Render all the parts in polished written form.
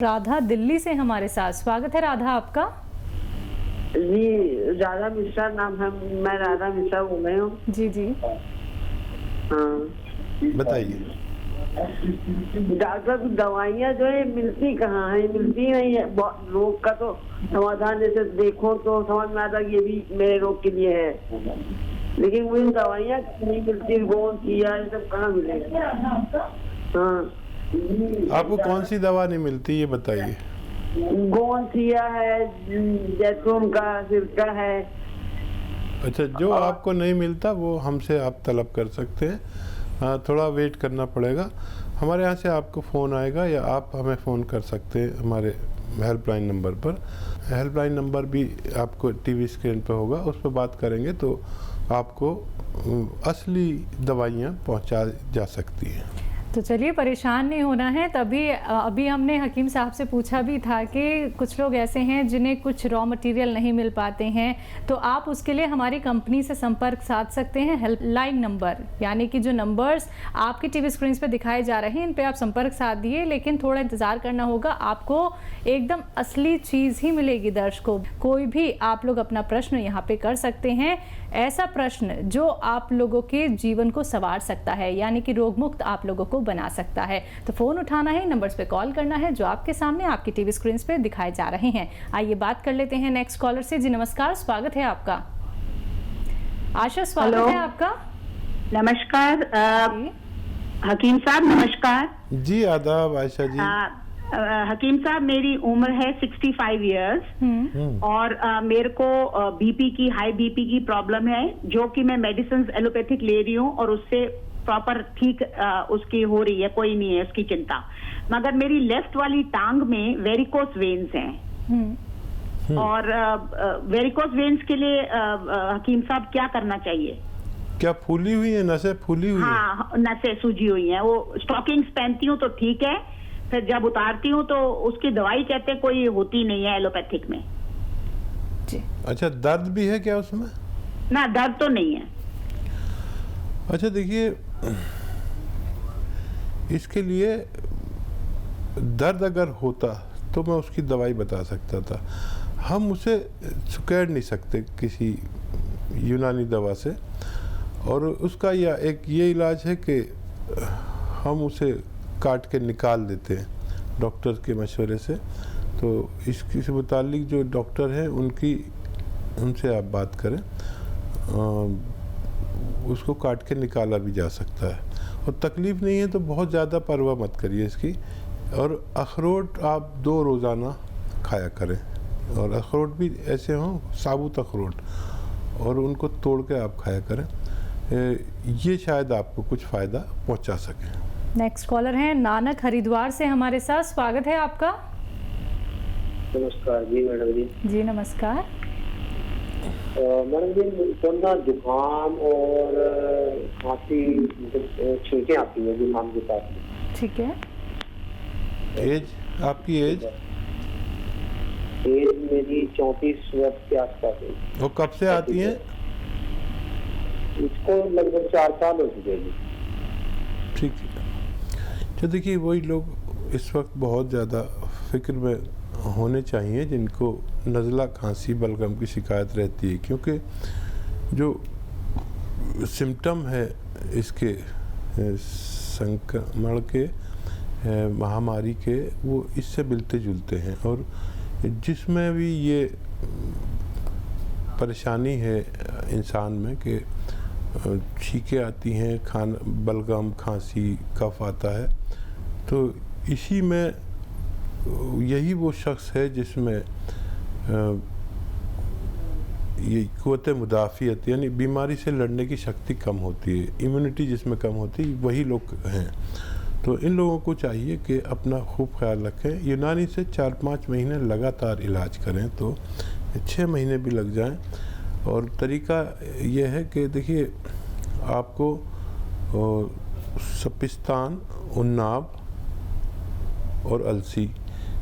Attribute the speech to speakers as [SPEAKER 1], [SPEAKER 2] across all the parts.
[SPEAKER 1] राधा दिल्ली से हमारे साथ। स्वागत है राधा आपका।
[SPEAKER 2] जी, राधा मिश्रा नाम है। मैं राधा मिश्रा बोल रही हूँ।
[SPEAKER 1] जी जी,
[SPEAKER 2] हाँ
[SPEAKER 3] बताइए।
[SPEAKER 2] डॉक्टर, दवाइयाँ जो है मिलती कहाँ है? मिलती नहीं है। रोग का तो समाधान जैसे देखो तो समझ में आता कि ये भी मेरे रोग के लिए है, लेकिन मुझे दवाइयाँ नहीं मिलती। कौन सी है, ये सब कहाँ मिलेगी? हाँ,
[SPEAKER 3] आपको कौन सी दवा नहीं मिलती ये बताइए।
[SPEAKER 2] गोंसिया है, जैतून का सिरका है।
[SPEAKER 3] अच्छा, जो आपको नहीं मिलता वो हमसे आप तलब कर सकते हैं। थोड़ा वेट करना पड़ेगा। हमारे यहाँ से आपको फ़ोन आएगा या आप हमें फ़ोन कर सकते हैं हमारे हेल्पलाइन नंबर पर। हेल्पलाइन नंबर भी आपको टीवी स्क्रीन पर होगा, उस पर बात करेंगे तो आपको असली दवाइयाँ पहुँचा जा सकती हैं।
[SPEAKER 1] तो चलिए, परेशान नहीं होना है। तभी अभी हमने हकीम साहब से पूछा भी था कि कुछ लोग ऐसे हैं जिन्हें कुछ रॉ मटेरियल नहीं मिल पाते हैं, तो आप उसके लिए हमारी कंपनी से संपर्क साध सकते हैं। हेल्पलाइन नंबर यानी कि जो नंबर्स आपकी टीवी स्क्रीन पे दिखाए जा रहे हैं, इन पे आप संपर्क साध दिए, लेकिन थोड़ा इंतज़ार करना होगा। आपको एकदम असली चीज़ ही मिलेगी दर्शकों। कोई भी आप लोग अपना प्रश्न यहाँ पे कर सकते हैं, ऐसा प्रश्न जो आप लोगों के जीवन को संवार सकता है, यानी कि रोग मुक्त आप लोगों को बना सकता है। तो फोन उठाना है, नंबर्स पे कॉल करना है जो आपके सामने आपकी टीवी स्क्रीन पे दिखाए जा रहे हैं। आइए बात कर लेते हैं नेक्स्ट कॉलर से। जी नमस्कार, स्वागत है आपका। आशा, स्वागत है आपका।
[SPEAKER 4] नमस्कार हकीम साहब, नमस्कार
[SPEAKER 3] जी। आदाब आयशा जी।
[SPEAKER 4] हकीम साहब, मेरी उम्र है 65 इयर्स और मेरे को हाई बीपी की प्रॉब्लम है, जो कि मैं मेडिसिन एलोपैथिक ले रही हूँ और उससे प्रॉपर ठीक उसकी हो रही है, कोई नहीं है उसकी चिंता। मगर मेरी लेफ्ट वाली टांग में वेरिकोस वेन्स हैं और वेरिकोस वेन्स के लिए हकीम साहब क्या करना चाहिए?
[SPEAKER 3] क्या फूली हुई है नसें? फूली हुई?
[SPEAKER 4] हाँ, नसें सूजी हुई हैं। वो स्टॉकिंग्स पहनती हूँ तो ठीक है, फिर जब उतारती हूँ तो उसकी दवाई कहते हैं कोई होती नहीं है एलोपैथिक में
[SPEAKER 1] जी।
[SPEAKER 3] अच्छा, दर्द भी है क्या उसमें?
[SPEAKER 4] ना, दर्द तो नहीं है।
[SPEAKER 3] अच्छा देखिए, इसके लिए दर्द अगर होता तो मैं उसकी दवाई बता सकता था। हम उसे सुकैड़ नहीं सकते किसी यूनानी दवा से, और उसका ये इलाज है कि हम उसे काट के निकाल देते हैं डॉक्टर के मशवरे से। तो इसके से मुतालिक जो डॉक्टर हैं उनसे आप बात करें, उसको काट के निकाला भी जा सकता है। और तकलीफ़ नहीं है तो बहुत ज़्यादा परवाह मत करिए इसकी। और अखरोट आप 2 रोज़ाना खाया करें, और अखरोट भी ऐसे हों साबुत अखरोट, और उनको तोड़ के आप खाया करें। ये शायद आपको कुछ फ़ायदा पहुंचा सके।
[SPEAKER 1] नेक्स्ट कॉलर हैं नानक हरिद्वार से हमारे साथ। स्वागत है आपका।
[SPEAKER 5] नमस्कार जी मैडम जी।
[SPEAKER 1] जी नमस्कार।
[SPEAKER 5] मैडम जी, तो ना जुकाम और खांसी छींकें आती है जुकाम के साथ।
[SPEAKER 1] ठीक है।
[SPEAKER 3] एज आपकी एज
[SPEAKER 5] मेरी 34 वर्ष के आसपास है।
[SPEAKER 3] वो कब से आती हैं?
[SPEAKER 5] इसको लगभग 4 साल हो चुके हैं।
[SPEAKER 3] ठीक है। तो देखिए, वही लोग इस वक्त बहुत ज़्यादा फिक्र में होने चाहिए जिनको नज़ला, खांसी, बलगम की शिकायत रहती है, क्योंकि जो सिम्टम है इसके संक्रमण के, महामारी के, वो इससे मिलते जुलते हैं। और जिसमें भी ये परेशानी है इंसान में कि छींकें आती हैं, बलगम, खांसी, कफ आता है, तो इसी में यही वो शख्स है जिसमें ये क़ुव्वत मुदाफ़ियत यानी बीमारी से लड़ने की शक्ति कम होती है, इम्यूनिटी जिसमें कम होती है, वही लोग हैं। तो इन लोगों को चाहिए कि अपना खूब ख्याल रखें। यूनानी से 4-5 महीने लगातार इलाज करें तो 6 महीने भी लग जाएं। और तरीका ये है कि देखिए, आपको सपिस्तान, उन्नाब और अलसी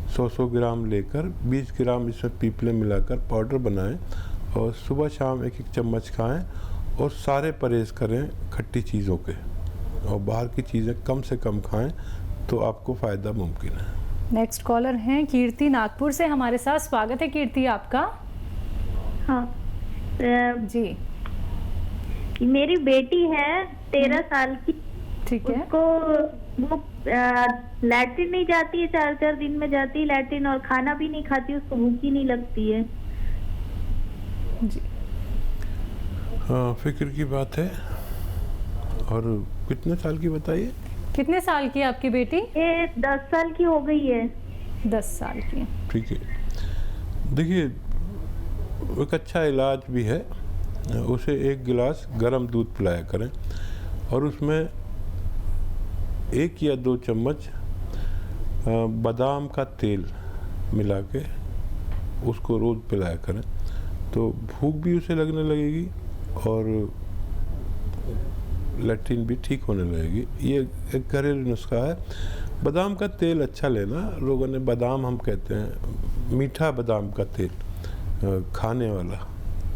[SPEAKER 3] 100-100 ग्राम लेकर 20 ग्राम इसमें पीपले मिलाकर पाउडर बनाएं और सुबह शाम 1-1 चम्मच खाएं। और सारे परहेज़ करें खट्टी चीज़ों के, और बाहर की चीज़ें कम से कम खाएं, तो आपको फ़ायदा मुमकिन है।
[SPEAKER 1] नेक्स्ट कॉलर हैं कीर्ति नागपुर से हमारे साथ। स्वागत है कीर्ति आपका।
[SPEAKER 6] हाँ
[SPEAKER 1] जी
[SPEAKER 6] मेरी बेटी है 13 साल की।
[SPEAKER 1] ठीक है।
[SPEAKER 6] उसको वो लैट्रिन नहीं जाती है, 4-4 दिन में जाती है लैट्रिन, और खाना भी नहीं खाती, उसको भूख ही नहीं लगती है।
[SPEAKER 1] जी
[SPEAKER 3] हाँ, फिक्र की बात है। और कितने साल की बताइए?
[SPEAKER 1] कितने साल की है आपकी बेटी?
[SPEAKER 6] ये 10 साल की हो गई है।
[SPEAKER 1] 10 साल की।
[SPEAKER 3] ठीक है, देखिए एक अच्छा इलाज भी है, उसे 1 गिलास गर्म दूध पिलाया करें और उसमें 1 या 2 चम्मच बादाम का तेल मिला के उसको रोज़ पिलाया करें, तो भूख भी उसे लगने लगेगी और लैट्रिन भी ठीक होने लगेगी। ये एक घरेलू नुस्खा है। बादाम का तेल अच्छा लेना, लोगों ने बादाम हम कहते हैं मीठा बादाम का तेल खाने वाला,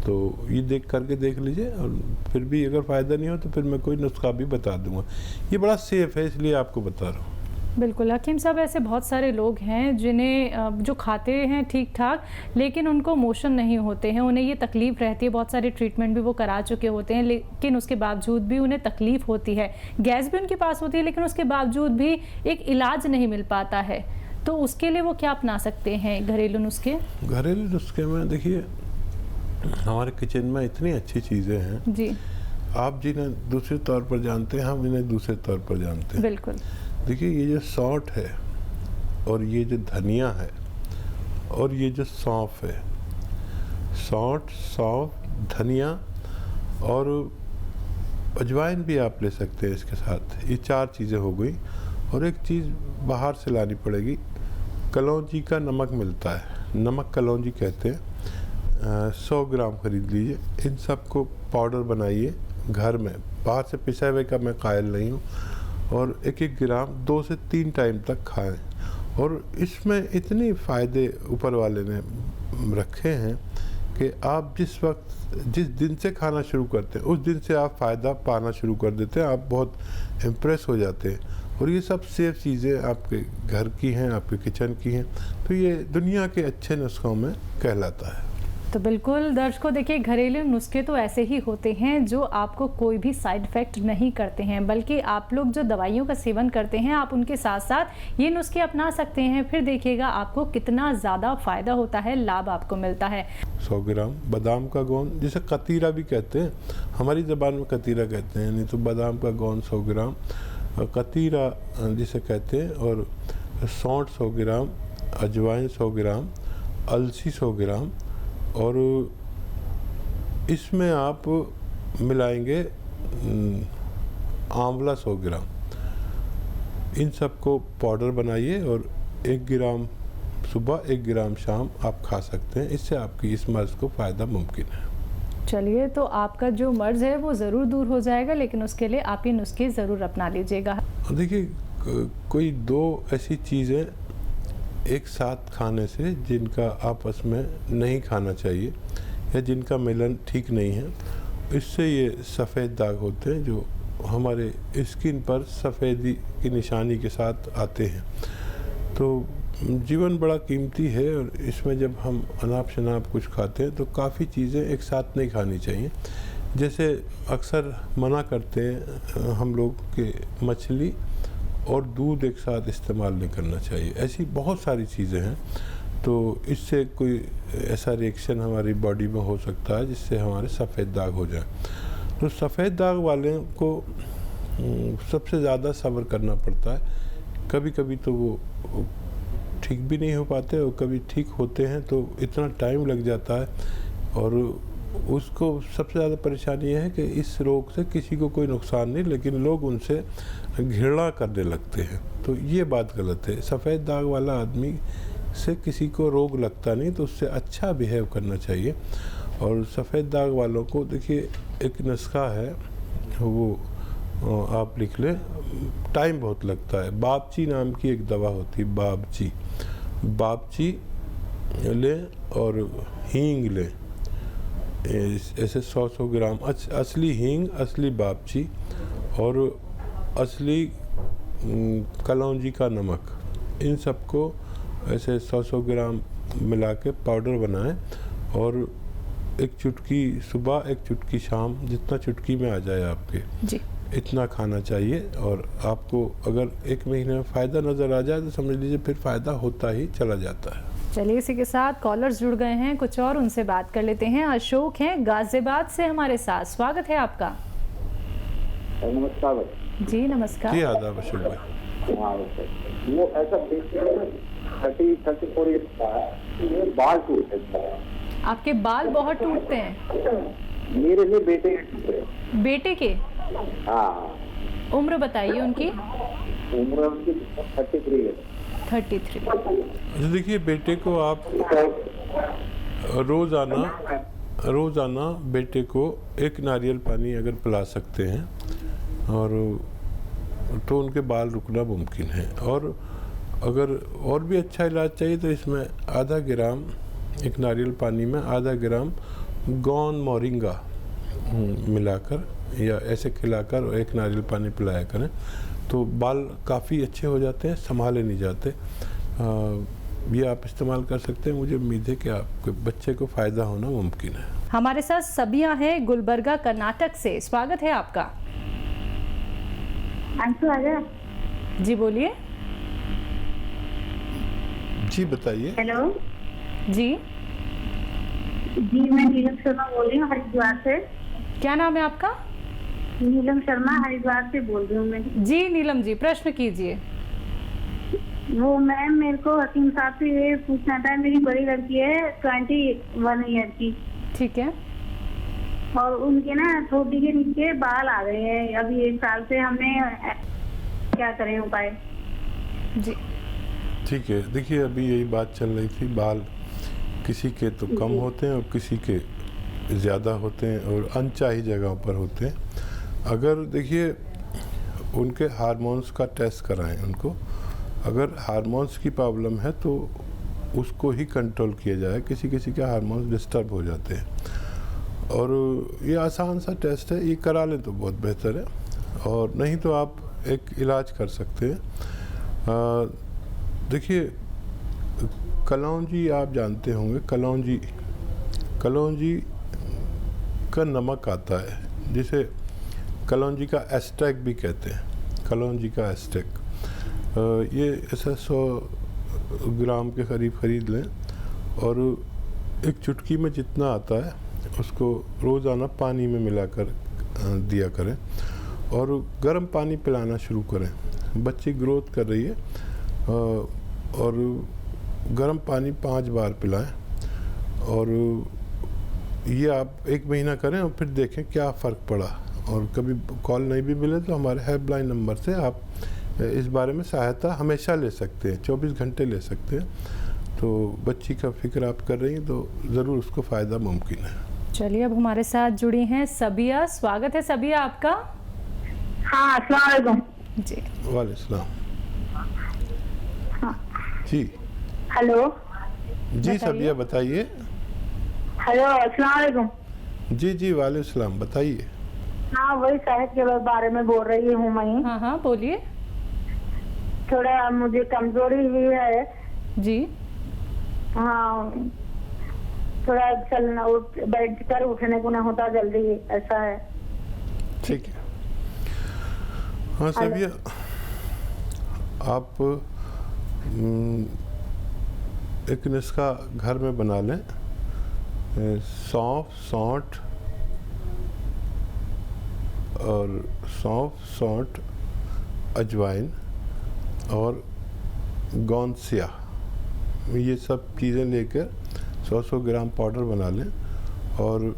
[SPEAKER 3] तो ये देख लीजिए, और फिर भी अगर फ़ायदा नहीं हो तो फिर मैं कोई नुस्खा भी बता दूंगा। ये बड़ा सेफ़ है, इसलिए आपको बता रहा हूँ।
[SPEAKER 1] बिल्कुल हकीम साहब, ऐसे बहुत सारे लोग हैं जिन्हें जो खाते हैं ठीक ठाक लेकिन उनको मोशन नहीं होते हैं, उन्हें ये तकलीफ़ रहती है, बहुत सारे ट्रीटमेंट भी वो करा चुके होते हैं लेकिन उसके बावजूद भी उन्हें तकलीफ़ होती है, गैस भी उनके पास होती है लेकिन उसके बावजूद भी एक इलाज नहीं मिल पाता है, तो उसके लिए वो क्या अपना सकते हैं घरेलू नुस्खे?
[SPEAKER 3] घरेलू नुस्खे में देखिए हमारे किचन में इतनी अच्छी चीज़ें हैं
[SPEAKER 1] जी,
[SPEAKER 3] आप जिन्हें दूसरे तौर पर जानते हैं, हम इन्हें दूसरे तौर पर जानते हैं।
[SPEAKER 1] बिल्कुल।
[SPEAKER 3] देखिए ये जो सौंठ है और ये जो धनिया है और ये जो सौंफ है, सौंठ, सौंफ, धनिया और अजवाइन भी आप ले सकते हैं इसके साथ। ये 4 चीज़ें हो गई। और एक चीज़ बाहर से लानी पड़ेगी, कलौंजी का नमक मिलता है, नमक कलौंजी कहते हैं, 100 ग्राम खरीद लीजिए। इन सब को पाउडर बनाइए घर में, बाहर से पिसा हुए का मैं कायल नहीं हूँ, और 1-1 ग्राम 2 से 3 टाइम तक खाएं। और इसमें इतनी फ़ायदे ऊपर वाले ने रखे हैं कि आप जिस दिन से खाना शुरू करते हैं उस दिन से आप फ़ायदा पाना शुरू कर देते हैं, आप बहुत इम्प्रेस हो जाते हैं। और ये सब सेफ चीज़ें आपके घर की हैं, आपके किचन की हैं, तो ये दुनिया के अच्छे नुस्खों में कहलाता है।
[SPEAKER 1] तो बिल्कुल दर्शकों, देखिए घरेलू नुस्खे तो ऐसे ही होते हैं जो आपको कोई भी साइड इफ़ेक्ट नहीं करते हैं, बल्कि आप लोग जो दवाइयों का सेवन करते हैं आप उनके साथ साथ ये नुस्खे अपना सकते हैं, फिर देखिएगा आपको कितना ज़्यादा फ़ायदा होता है, लाभ आपको मिलता है।
[SPEAKER 3] 100 ग्राम बादाम का गोंद, जिसे कतीरा भी कहते हैं, हमारी ज़बान में कतीरा कहते हैं, नहीं तो बादाम का गोंद 100 ग्राम, कतीरा जिसे कहते हैं, और सौंठ 100 ग्राम, अजवाइन 100 ग्राम, अलसी 100 ग्राम, और इसमें आप मिलाएंगे आंवला 100 ग्राम। इन सब को पाउडर बनाइए और 1 ग्राम सुबह 1 ग्राम शाम आप खा सकते हैं। इससे आपकी इस मर्ज़ को फ़ायदा मुमकिन है।
[SPEAKER 1] चलिए, तो आपका जो मर्ज़ है वो ज़रूर दूर हो जाएगा, लेकिन उसके लिए आप ये नुस्खे ज़रूर अपना लीजिएगा।
[SPEAKER 3] देखिए कोई 2 ऐसी चीज़ें एक साथ खाने से जिनका आपस में नहीं खाना चाहिए या जिनका मिलन ठीक नहीं है, इससे ये सफ़ेद दाग होते हैं जो हमारे स्किन पर सफ़ेदी की निशानी के साथ आते हैं। तो जीवन बड़ा कीमती है और इसमें जब हम अनाप शनाप कुछ खाते हैं तो काफ़ी चीज़ें एक साथ नहीं खानी चाहिए। जैसे अक्सर मना करते हैं हम लोग कि मछली और दूध एक साथ इस्तेमाल नहीं करना चाहिए। ऐसी बहुत सारी चीज़ें हैं, तो इससे कोई ऐसा रिएक्शन हमारी बॉडी में हो सकता है जिससे हमारे सफ़ेद दाग हो जाए। तो सफ़ेद दाग वाले को सबसे ज़्यादा सब्र करना पड़ता है। कभी कभी तो वो ठीक भी नहीं हो पाते और कभी ठीक होते हैं तो इतना टाइम लग जाता है, और उसको सबसे ज़्यादा परेशानी यह है कि इस रोग से किसी को कोई नुकसान नहीं, लेकिन लोग उनसे घृणा करने लगते हैं। तो ये बात गलत है। सफ़ेद दाग वाला आदमी से किसी को रोग लगता नहीं, तो उससे अच्छा बिहेव करना चाहिए। और सफ़ेद दाग वालों को देखिए एक नुस्खा है, वो आप लिख लें, टाइम बहुत लगता है। बाबची नाम की एक दवा होती है, बाबची लें और हींग लें, ऐसे 100 ग्राम असली हींग, असली बाबची और असली कलौंजी का नमक, इन सबको ऐसे 100-100 ग्राम मिला के पाउडर बनाएं और एक चुटकी सुबह एक चुटकी शाम, जितना चुटकी में आ जाए आपके
[SPEAKER 1] जी,
[SPEAKER 3] इतना खाना चाहिए। और आपको अगर 1 महीने में फ़ायदा नज़र आ जाए तो समझ लीजिए फिर फ़ायदा होता ही चला जाता है।
[SPEAKER 1] चलिए इसी के साथ कॉलर्स जुड़ गए हैं, कुछ और उनसे बात कर लेते हैं। अशोक हैं गाजियाबाद से हमारे साथ, स्वागत है आपका।
[SPEAKER 5] नमस्कार
[SPEAKER 1] जी नमस्कार।
[SPEAKER 3] जी आदाब अशोक भाई।
[SPEAKER 5] हाँ वो ऐसा 30-34 ईयर्स का है, बाल टूटते हैं।
[SPEAKER 1] आपके बाल बहुत टूटते हैं?
[SPEAKER 5] मेरे लिए बेटे के टूटे हैं।
[SPEAKER 1] बेटे के?
[SPEAKER 5] हाँ।
[SPEAKER 1] उम्र बताइए उनकी।
[SPEAKER 5] उम्र उनकी 33 है।
[SPEAKER 1] 33।
[SPEAKER 3] अच्छा देखिए, बेटे को आप रोज़ाना बेटे को 1 नारियल पानी अगर पिला सकते हैं और तो उनके बाल रुकना मुमकिन है। और अगर और भी अच्छा इलाज चाहिए तो इसमें आधा ग्राम, 1 नारियल पानी में आधा ग्राम गौन मोरिंगा मिलाकर या ऐसे खिलाकर 1 नारियल पानी पिलाया करें तो बाल काफ़ी अच्छे हो जाते हैं, संभाले नहीं जाते। ये आप इस्तेमाल कर सकते हैं। मुझे उम्मीद है कि आपके बच्चे को फ़ायदा होना मुमकिन है।
[SPEAKER 1] हमारे साथ सबिया है गुलबर्गा कर्नाटक से, स्वागत है आपका। जी बोलिए।
[SPEAKER 3] जी बताइए।
[SPEAKER 6] हेलो
[SPEAKER 1] जी
[SPEAKER 6] जी, मैं नीलम शर्मा बोल रही हूँ हरिद्वार से।
[SPEAKER 1] क्या नाम है आपका?
[SPEAKER 6] नीलम शर्मा हरिद्वार से बोल रही हूँ मैं।
[SPEAKER 1] जी नीलम जी, प्रश्न कीजिए।
[SPEAKER 6] वो मैम, मेरे को हकीम साहब से ये पूछना था। मेरी बड़ी लड़की है 21 ईयर की,
[SPEAKER 1] ठीक है,
[SPEAKER 6] और उनके ना ठोडी के नीचे बाल आ गए हैं अभी 1 साल से। हमने क्या करें उपाय?
[SPEAKER 1] जी
[SPEAKER 3] ठीक है, देखिए अभी यही बात चल रही थी, बाल किसी के तो कम होते हैं और किसी के ज़्यादा होते हैं और अनचाही जगहों पर होते हैं। अगर देखिए उनके हार्मोन्स का टेस्ट कराएं उनको। अगर हार्मोन्स की प्रॉब्लम है तो उसको ही कंट्रोल किया जाए। किसी किसी के हार्मोन्स डिस्टर्ब हो जाते हैं और ये आसान सा टेस्ट है, ये करा लें तो बहुत बेहतर है। और नहीं तो आप एक इलाज कर सकते हैं। देखिए कलौंजी आप जानते होंगे, कलौंजी का नमक आता है जिसे कलौंजी का एस्टेक भी कहते हैं। कलौंजी का एस्टेक ये ऐसा 100 ग्राम के करीब खरीद लें और एक चुटकी में जितना आता है उसको रोज़ाना पानी में मिलाकर दिया करें और गर्म पानी पिलाना शुरू करें। बच्ची ग्रोथ कर रही है और गर्म पानी 5 बार पिलाएं और ये आप 1 महीना करें और फिर देखें क्या फ़र्क पड़ा। और कभी कॉल नहीं भी मिले तो हमारे हेल्पलाइन नंबर से आप इस बारे में सहायता हमेशा ले सकते हैं, 24 घंटे ले सकते हैं। तो बच्ची का फिक्र आप कर रही हैं तो ज़रूर उसको फ़ायदा मुमकिन है।
[SPEAKER 1] चलिए अब हमारे साथ जुड़ी हैं सबिया, स्वागत है सबिया आपका।
[SPEAKER 6] हाँ, अस्सलाम वालेकुम।
[SPEAKER 1] जी
[SPEAKER 3] वालेकुम। जी
[SPEAKER 6] हेलो
[SPEAKER 3] जी सबिया बताइए।
[SPEAKER 6] हेलो, अस्सलाम वालेकुम।
[SPEAKER 3] जी वालेकुम, बताइए।
[SPEAKER 6] हाँ, वही सेहत के बारे में बोल रही हूँ मैं।
[SPEAKER 1] हाँ हाँ बोलिए।
[SPEAKER 6] थोड़ा मुझे कमजोरी भी है
[SPEAKER 1] जी।
[SPEAKER 6] हाँ, थोड़ा चलना बैठ कर उठने को ना होता जल्दी, ऐसा है।
[SPEAKER 3] ठीक है। हाँ सबिया, आप एक नुस्खा घर में बना लें। सौंठ अजवाइन और गोंद स्याह, ये सब चीज़ें लेकर 100 ग्राम पाउडर बना लें और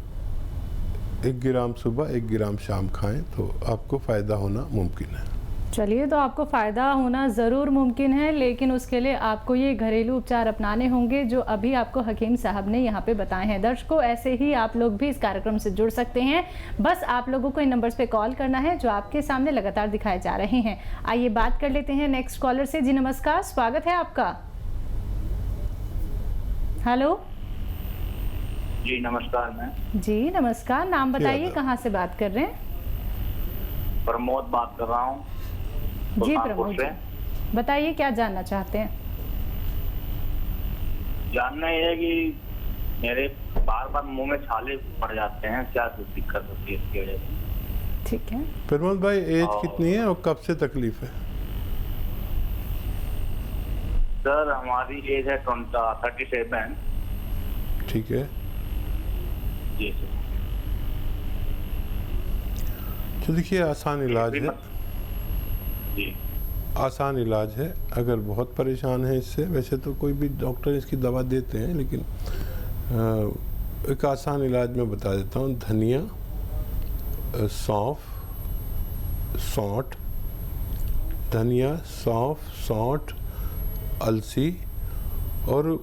[SPEAKER 3] 1 ग्राम सुबह 1 ग्राम शाम खाएं तो आपको फ़ायदा होना मुमकिन है।
[SPEAKER 1] चलिए, तो आपको फ़ायदा होना ज़रूर मुमकिन है, लेकिन उसके लिए आपको ये घरेलू उपचार अपनाने होंगे जो अभी आपको हकीम साहब ने यहाँ पे बताए हैं। दर्शकों, ऐसे ही आप लोग भी इस कार्यक्रम से जुड़ सकते हैं। बस आप लोगों को इन नंबर्स पे कॉल करना है जो आपके सामने लगातार दिखाए जा रहे हैं। आइए बात कर लेते हैं नेक्स्ट कॉलर से। जी नमस्कार, स्वागत है आपका। हेलो
[SPEAKER 7] जी नमस्कार मैम।
[SPEAKER 1] जी नमस्कार, नाम बताइए, कहाँ से बात कर रहे हैं?
[SPEAKER 7] प्रमोद बात कर रहा हूँ
[SPEAKER 1] जी प्रमोद बताइए क्या जानना चाहते हैं।
[SPEAKER 7] जानना यह है कि मेरे बार बार मुंह में छाले पड़ जाते हैं, क्या दिक्कत होती है इसकी वजह से?
[SPEAKER 1] ठीक है।
[SPEAKER 3] प्रमोद भाई, एज कितनी है और कब से तकलीफ है?
[SPEAKER 7] सर हमारी एज है 37।
[SPEAKER 3] ठीक है
[SPEAKER 7] जी सर।
[SPEAKER 3] तो देखिए, आसान इलाज है,
[SPEAKER 7] जी
[SPEAKER 3] आसान इलाज है। अगर बहुत परेशान है इससे, वैसे तो कोई भी डॉक्टर इसकी दवा देते हैं, लेकिन एक आसान इलाज मैं बता देता हूँ। धनिया, सौंफ, सौंठ, धनिया, सौंफ, सौंठ, अलसी और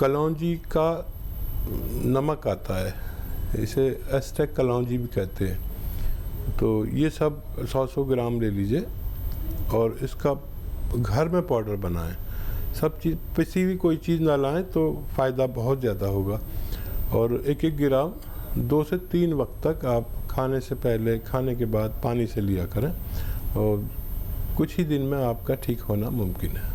[SPEAKER 3] कलौंजी का नमक आता है, इसे एस्टेक कलौंजी भी कहते हैं। तो ये सब 100 ग्राम ले लीजिए और इसका घर में पाउडर बनाएं। सब चीज़ पिसी हुई कोई चीज़ ना लाएं तो फ़ायदा बहुत ज़्यादा होगा। और 1-1 ग्राम 2 से 3 वक्त तक आप खाने से पहले, खाने के बाद पानी से लिया करें और कुछ ही दिन में आपका ठीक होना मुमकिन है।